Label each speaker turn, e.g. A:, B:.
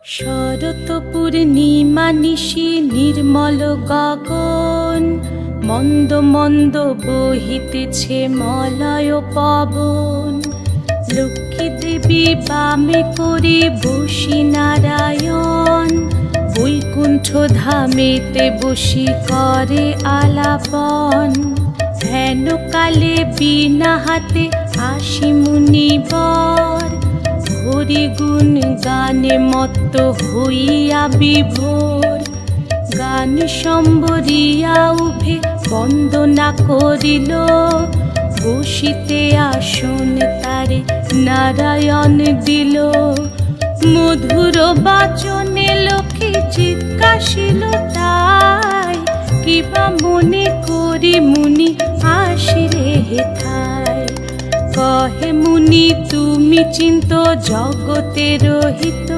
A: শরৎ পূর্ণিমা নিশি নির্মল গগন, মন্দ মন্দ বহিতেছে মলয় পবন। লক্ষ্মী দেবী বামে করে বসি নারায়ণ, বৈকুণ্ঠ ধামেতে বসি করে আলাপন। হেন কালে বিনা হাতে আসি মুনিবর, হরি গুণ গানে মত্ত হইয়া বিভোর। গান সম্বরিয়া উভে বন্দনা করিল, বসিতে আসন তারে নারায়ণ দিল। মধুর বাচনে লোকে জিজ্ঞাসিল তাই, কিবা মনে করি মুনি আসিরে হেথায়। কহে মুনি তুমি চিন্ত জগতের হিত।